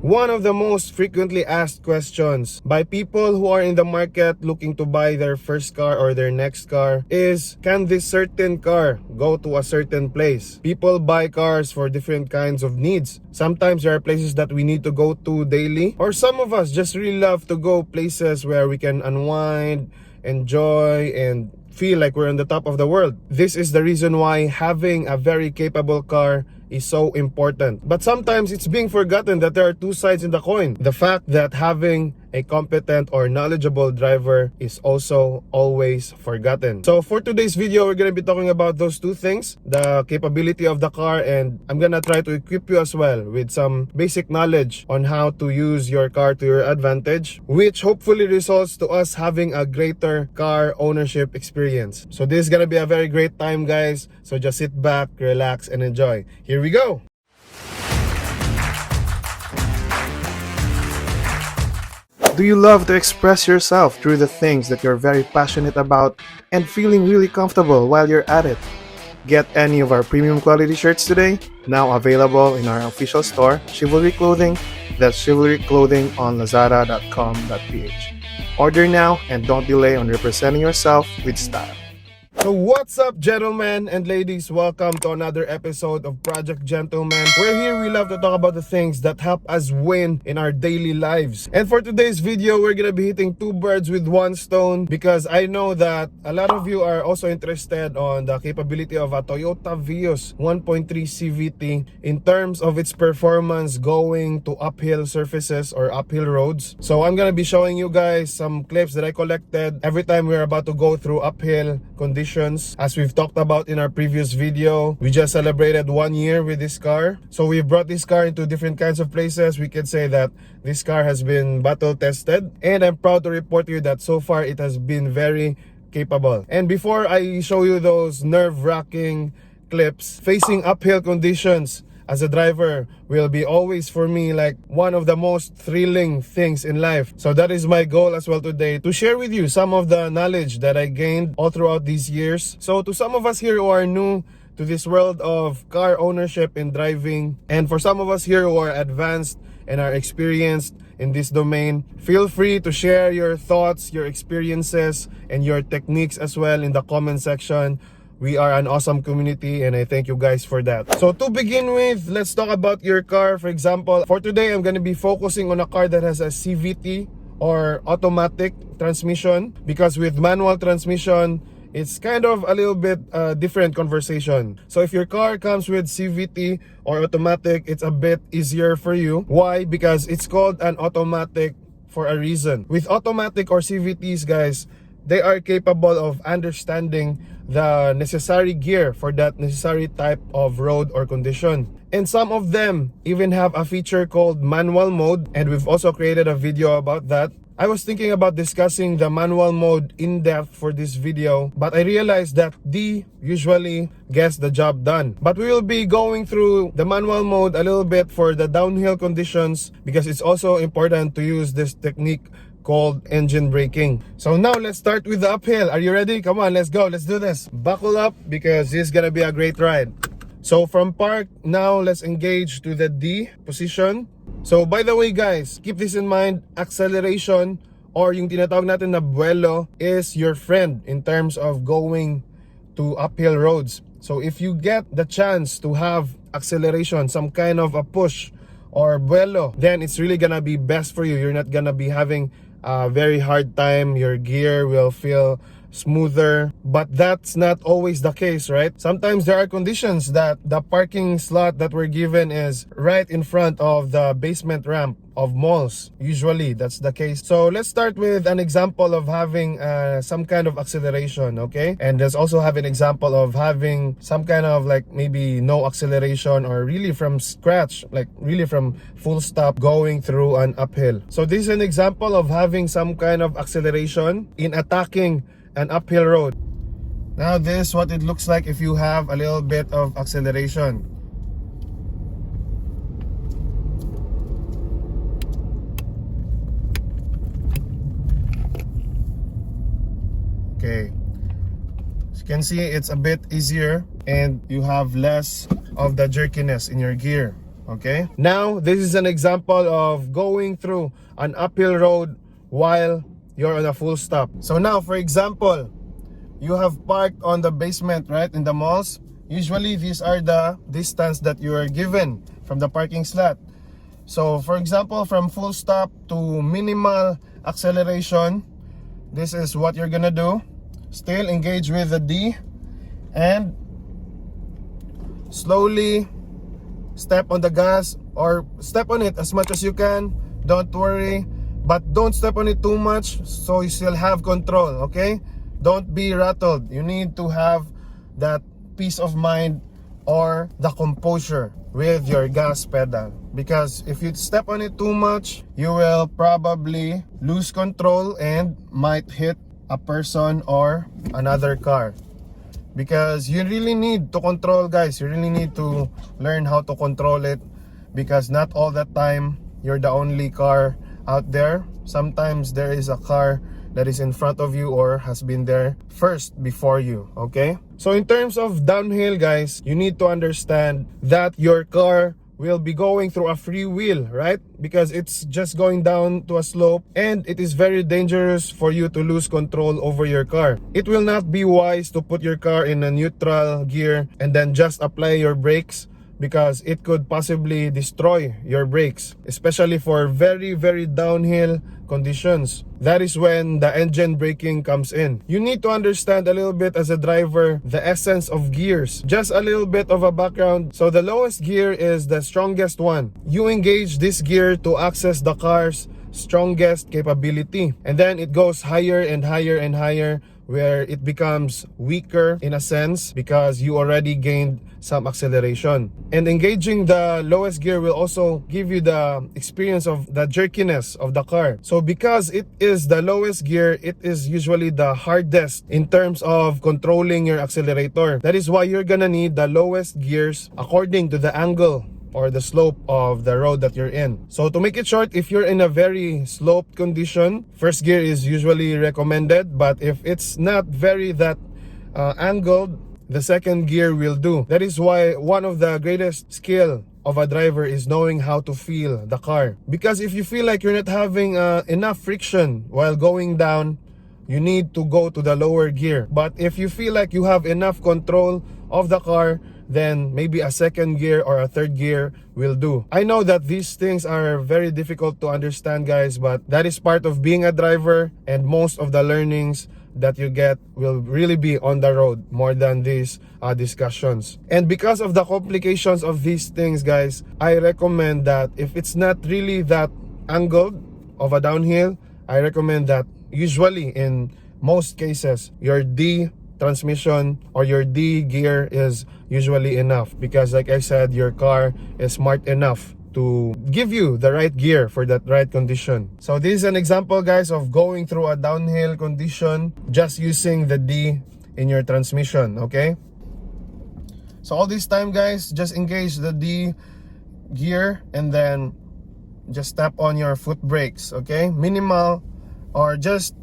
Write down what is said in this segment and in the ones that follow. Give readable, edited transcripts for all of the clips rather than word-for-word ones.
One of the most frequently asked questions by people who are in the market looking to buy their first car or their next car is, can this certain car go to a certain place? People buy cars for different kinds of needs. Sometimes there are places that we need to go to daily, or some of us just really love to go places where we can unwind, enjoy, and feel like we're on the top of the world. This is the reason why having a very capable car is so important. But sometimes it's being forgotten that there are two sides in the coin. The fact that having a competent or knowledgeable driver is also always forgotten. So for today's video, we're gonna be talking about those two things, the capability of the car, and I'm gonna try to equip you as well with some basic knowledge on how to use your car to your advantage, which hopefully results to us having a greater car ownership experience. So this is gonna be a very great time, guys. So just sit back, relax, and enjoy. Here we go. Do you love to express yourself through the things that you're very passionate about and feeling really comfortable while you're at it? Get any of our premium quality shirts today, now available in our official store, Chivalry Clothing. That's Chivalry Clothing on lazada.com.ph. Order now and don't delay on representing yourself with style. So what's up, gentlemen and ladies? Welcome to another episode of Project Gentleman, where here we love to talk about the things that help us win in our daily lives. And for today's video, we're gonna be hitting two birds with one stone, because I know that a lot of you are also interested on the capability of a Toyota Vios 1.3 CVT in terms of its performance going to uphill surfaces or uphill roads. So I'm gonna be showing you guys some clips that I collected every time we're about to go through uphill conditions. As we've talked about in our previous video, we just celebrated 1 year with this car. So we've brought this car into different kinds of places. We can say that this car has been battle tested, and I'm proud to report to you that so far it has been very capable. And before I show you those nerve-wracking clips, facing uphill conditions as a driver will be always for me like one of the most thrilling things in life. So that is my goal as well today, to share with you some of the knowledge that I gained all throughout these years. So to some of us here who are new to this world of car ownership and driving, and for some of us here who are advanced and are experienced in this domain, feel free to share your thoughts, your experiences, and your techniques as well in the comment section. We are an awesome community, and I thank you guys for that. So to begin with, let's talk about your car. For example, for today, I'm going to be focusing on a car that has a CVT or automatic transmission, because with manual transmission, it's kind of a little bit different conversation. So if your car comes with CVT or automatic, it's a bit easier for you. Why? Because it's called an automatic for a reason. With automatic or CVTs, guys, they are capable of understanding the necessary gear for that necessary type of road or condition. And some of them even have a feature called manual mode, and we've also created a video about that. I was thinking about discussing the manual mode in depth for this video, but I realized that D usually gets the job done. But we will be going through the manual mode a little bit for the downhill conditions, because it's also important to use this technique called engine braking. So now let's start with the uphill. Are you ready? Come on, let's go. Let's do this. Buckle up, because this is gonna be a great ride. So from park, now let's engage to the D position. So by the way, guys, keep this in mind. Acceleration, or yung tinatawag natin na buwelo, is your friend in terms of going to uphill roads. So if you get the chance to have acceleration, some kind of a push or buwelo, then it's really gonna be best for you. You're not gonna be having a very hard time. Your gear will feel smoother, but that's not always the case, right? Sometimes there are conditions that the parking slot that we're given is right in front of the basement ramp of malls. Usually that's the case. So let's start with an example of having some kind of acceleration, okay? And let's also have an example of having some kind of like maybe no acceleration, or really from scratch, like really from full stop going through an uphill. So this is an example of having some kind of acceleration in attacking an uphill road. Now this is what it looks like if you have a little bit of acceleration. Okay, as you can see, it's a bit easier and you have less of the jerkiness in your gear. Okay, now this is an example of going through an uphill road while you're on a full stop. So now, for example, you have parked on the basement, right, in the malls. Usually these are the distance that you are given from the parking slot. So for example, from full stop to minimal acceleration, this is what you're gonna do. Still engage with the D and slowly step on the gas, or step on it as much as you can. Don't worry, but don't step on it too much so you still have control. Okay, don't be rattled. You need to have that peace of mind or the composure with your gas pedal, because if you step on it too much, you will probably lose control and might hit a person or another car. Because you really need to control, guys. You really need to learn how to control it, because not all the time you're the only car out there. Sometimes there is a car that is in front of you or has been there first before you. Okay, so in terms of downhill, guys, you need to understand that your car will be going through a free wheel, right? Because it's just going down to a slope, and it is very dangerous for you to lose control over your car. It will not be wise to put your car in a neutral gear and then just apply your brakes, because it could possibly destroy your brakes, especially for very, very downhill conditions. That is when the engine braking comes in. You need to understand a little bit as a driver the essence of gears. Just a little bit of a background. So the lowest gear is the strongest one. You engage this gear to access the car's strongest capability, and then it goes higher and higher and higher, where it becomes weaker in a sense because you already gained some acceleration. And engaging the lowest gear will also give you the experience of the jerkiness of the car. So because it is the lowest gear, it is usually the hardest in terms of controlling your accelerator. That is why you're gonna need the lowest gears according to the angle or the slope of the road that you're in. So to make it short, if you're in a very sloped condition, first gear is usually recommended. But if it's not very that angled, the second gear will do. That is why one of the greatest skill of a driver is knowing how to feel the car. Because if you feel like you're not having enough friction while going down, you need to go to the lower gear. But if you feel like you have enough control of the car, then maybe a second gear or a third gear will do. I know that these things are very difficult to understand, guys, but that is part of being a driver, and most of the learnings that you get will really be on the road more than these discussions. And because of the complications of these things, guys, I recommend that if it's not really that angled of a downhill, I recommend that usually in most cases your D transmission or your D gear is usually enough, because like I said, your car is smart enough to give you the right gear for that right condition. So this is an example, guys, of going through a downhill condition just using the D in your transmission. Okay, so all this time, guys, just engage the D gear and then just tap on your foot brakes. Okay, minimal, or just,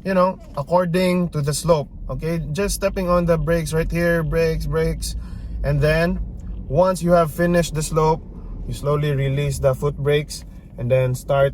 you know, according to the slope. Okay, just stepping on the brakes right here, brakes, and then once you have finished the slope, you slowly release the foot brakes and then start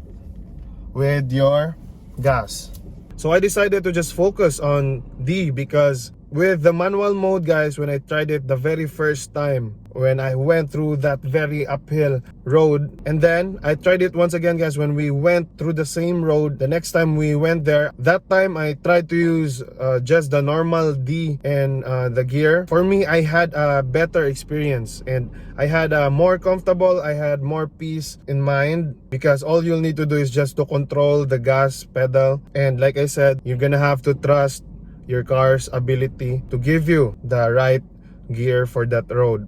with your gas. So I decided to just focus on D, because with the manual mode, guys, when I tried it the very first time, when I went through that very uphill road, and then I tried it once again, guys, when we went through the same road the next time we went there. That time I tried to use just the normal D and the gear. For me, I had a better experience, and I had more comfortable, I had more peace in mind, because all you'll need to do is just to control the gas pedal. And like I said, you're gonna have to trust your car's ability to give you the right gear for that road.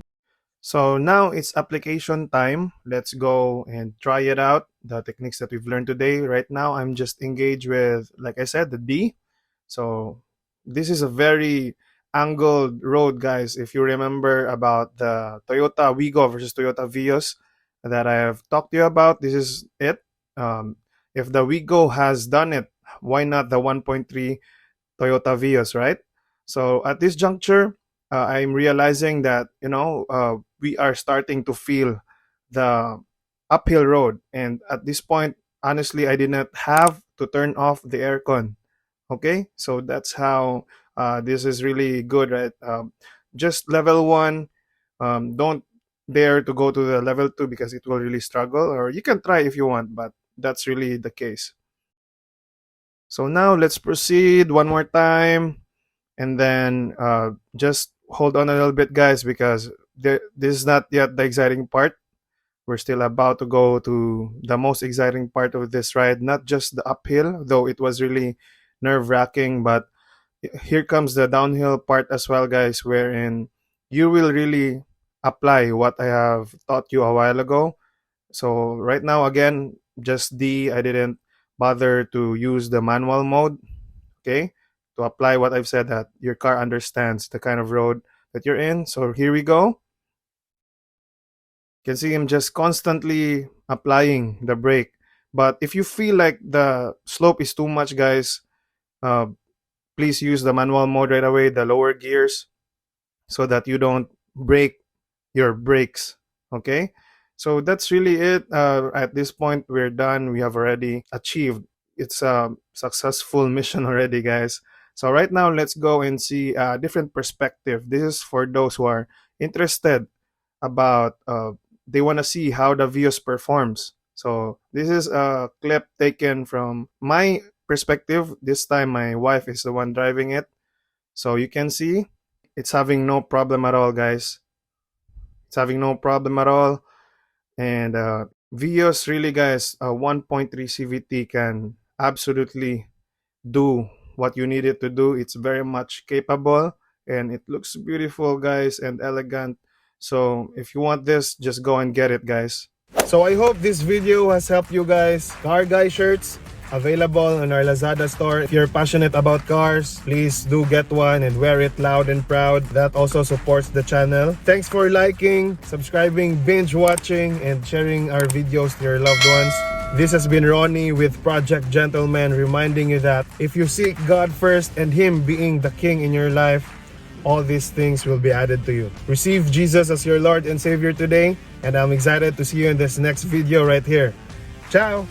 So now it's application time. Let's go and try it out, the techniques that we've learned today. Right now, I'm just engaged with, like I said, the D. So this is a very angled road, guys. If you remember about the Toyota Wigo versus Toyota Vios that I have talked to you about, this is it. If the Wigo has done it, why not the 1.3 Toyota Vios, right? So at this juncture, I'm realizing that, we are starting to feel the uphill road. And at this point, honestly, I did not have to turn off the aircon. Okay, so that's how this is really good, right? Just level one. Don't dare to go to the level two because it will really struggle. Or you can try if you want, but that's really the case. So now let's proceed one more time, and then just hold on a little bit, guys, because this is not yet the exciting part. We're still about to go to the most exciting part of this ride, not just the uphill, though it was really nerve wracking, but here comes the downhill part as well, guys, wherein you will really apply what I have taught you a while ago. So right now, again, just D, I didn't bother to use the manual mode, okay, to apply what I've said, that your car understands the kind of road that you're in. So here we go. You can see him just constantly applying the brake. But if you feel like the slope is too much, guys, uh, please use the manual mode right away, the lower gears, so that you don't break your brakes. Okay, so that's really it. At this point, we're done. We have already achieved. It's a successful mission already, guys. So right now, let's go and see a different perspective. This is for those who are interested about. They want to see how the Vios performs. So this is a clip taken from my perspective. This time, my wife is the one driving it. So you can see it's having no problem at all, guys. It's having no problem at all. And Vios really, guys, 1.3 CVT can absolutely do what you need it to do. It's very much capable and it looks beautiful, guys, and elegant. So if you want this, just go and get it, guys. So I hope this video has helped you guys. Car Guy shirts available on our Lazada store. If you're passionate about cars, please do get one and wear it loud and proud. That also supports the channel. Thanks for liking, subscribing, binge watching, and sharing our videos to your loved ones. This has been Ronnie with Project Gentleman, reminding you that if you seek God first and Him being the King in your life, all these things will be added to you. Receive Jesus as your Lord and Savior today, and I'm excited to see you in this next video right here. Ciao!